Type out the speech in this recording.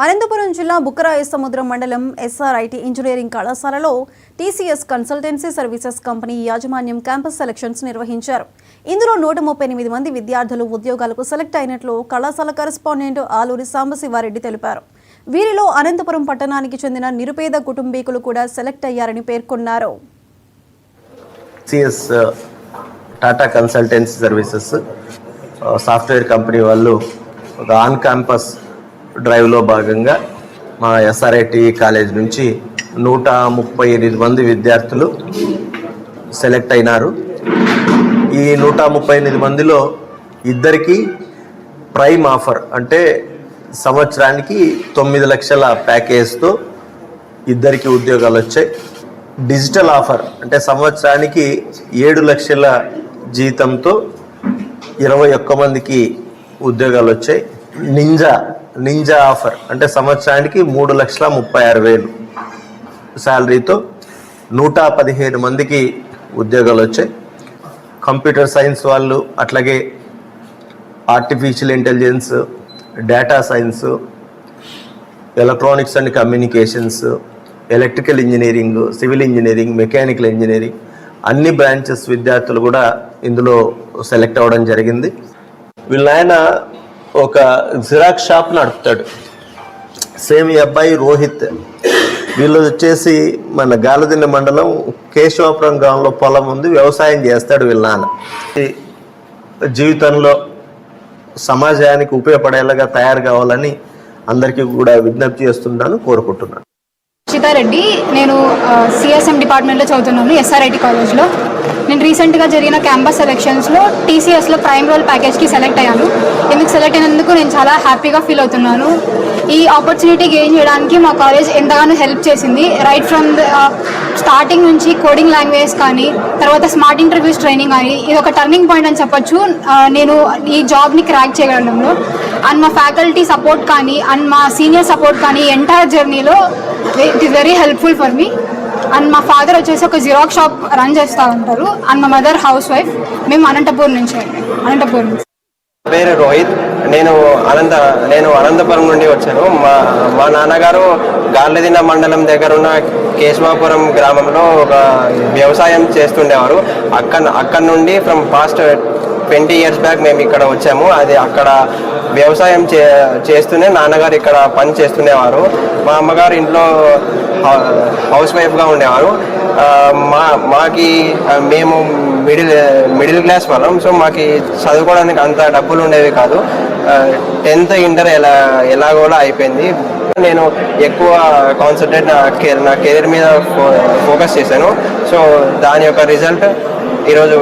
అనంతపురం జిల్లా బుక్కరాయసముద్రం మండలం SRIT engineering కళాశాలలో టీసీఎస్ కన్సల్టెన్సీ సర్వీసెస్ కంపెనీ యాజమాన్యం క్యాంపస్ సెలక్షన్స్ నిర్వహించారు. ఇందులో 138 మంది విద్యార్థులు ఉద్యోగాలకు సెలెక్ట్ అయినట్లు కళాశాల కరెస్పాండెంట్ ఆలూరి సాంబశివారెడ్డి తెలిపారు. వీరిలో అనంతపురం పట్టణానికి చెందిన నిరుపేద కుటుంబీకులు కూడా సెలెక్ట్ అయ్యారని పేర్కొన్నారు. TCS Tata consultancy services software company వాళ్ళు ఒక ఆన్ క్యాంపస్ డ్రైవ్లో భాగంగా మా ఎస్ఆర్ఐటి కాలేజ్ నుంచి 138 మంది విద్యార్థులు సెలెక్ట్ అయినారు. ఈ 138 మందిలో ఇద్దరికి ప్రైమ్ ఆఫర్ అంటే సంవత్సరానికి 9 లక్షల ప్యాకేజ్తో ఇద్దరికి ఉద్యోగాలు వచ్చాయి. డిజిటల్ ఆఫర్ అంటే సంవత్సరానికి 7 లక్షల జీతంతో 21 మందికి ఉద్యోగాలు వచ్చాయి. నింజా ఆఫర్ అంటే సంవత్సరానికి 3,36,000 శాలరీతో 115 మందికి ఉద్యోగాలు వచ్చాయి. కంప్యూటర్ సైన్స్ వాళ్ళు, అట్లాగే artificial intelligence, data science, electronics and communications, electrical engineering, civil engineering, mechanical engineering అన్ని బ్రాంచెస్ విద్యార్థులు కూడా ఇందులో సెలెక్ట్ అవ్వడం జరిగింది. వీళ్ళ ఒక జిరాక్స్ షాప్ నడుపుతాడు. సేమ్ ఈ అబ్బాయి రోహిత్. వీళ్ళు వచ్చేసి మన గాలదిన్న మండలం కేశవాపురం గ్రామంలో పొలం ఉంది, వ్యవసాయం చేస్తాడు వీళ్ళ నాన్న. జీవితంలో సమాజానికి ఉపయోగపడేలాగా తయారు కావాలని అందరికీ కూడా విజ్ఞప్తి చేస్తున్నాను, కోరుకుంటున్నాను. చితారెడ్డి, నేను సిఎస్ఎం డిపార్ట్మెంట్లో చదువుతున్నాను ఎస్ఆర్ఐటి కాలేజ్లో. నేను రీసెంట్గా జరిగిన క్యాంపస్ సెలెక్షన్స్లో టీసీఎస్లో ప్రైమ్ రోల్ ప్యాకేజ్కి సెలెక్ట్ అయ్యాను. ఎందుకు సెలెక్ట్ అయినందుకు నేను చాలా హ్యాపీగా ఫీల్ అవుతున్నాను. ఈ ఆపర్చునిటీ గెయిన్ చేయడానికి మా కాలేజ్ ఎంతగానో హెల్ప్ చేసింది. రైట్ ఫ్రమ్ స్టార్టింగ్ నుంచి కోడింగ్ లాంగ్వేజ్ కానీ, తర్వాత స్మార్ట్ ఇంటర్వ్యూస్ ట్రైనింగ్ కానీ, ఇది ఒక టర్నింగ్ పాయింట్ అని చెప్పొచ్చు నేను ఈ జాబ్ని క్రాక్ చేయగలంలో. అండ్ మా ఫ్యాకల్టీ సపోర్ట్ కానీ, అండ్ మా సీనియర్ సపోర్ట్ కానీ ఎంటైర్ జర్నీలో it is very helpful for me. And మా ఫాదర్ వచ్చేసి ఒక జిరాక్స్ షాప్ రన్ చేస్తూ ఉంటారు. అండ్ మా మదర్ హౌస్ వైఫ్. మేము అనంతపూర్ నుంచి. పేరు రోహిత్. నేను అనంతపురం నుండి వచ్చాను. మా నాన్నగారు గార్లదిన్న మండలం దగ్గర ఉన్న కేశవాపురం గ్రామంలో ఒక వ్యవసాయం చేస్తుండేవారు. అక్కడ నుండి ఫ్రమ్ పాస్ట్ 20 years బ్యాక్ మేము ఇక్కడ వచ్చాము. అది అక్కడ వ్యవసాయం చేస్తూనే నాన్నగారు ఇక్కడ పని చేస్తుండేవారు. మా అమ్మగారు ఇంట్లో హౌస్ వైఫ్గా ఉండేవారు. మేము మిడిల్ క్లాస్ వాళ్ళం. సో మాకు చదువుకోవడానికి అంత డబ్బులు ఉండేవి కాదు. 10th ఇంటర్ ఎలా కూడా అయిపోయింది. నేను ఎక్కువ కాన్సన్ట్రేట్ నా కెరీర్ మీద ఫోకస్ చేశాను. సో దాని యొక్క రిజల్ట్ ఈరోజు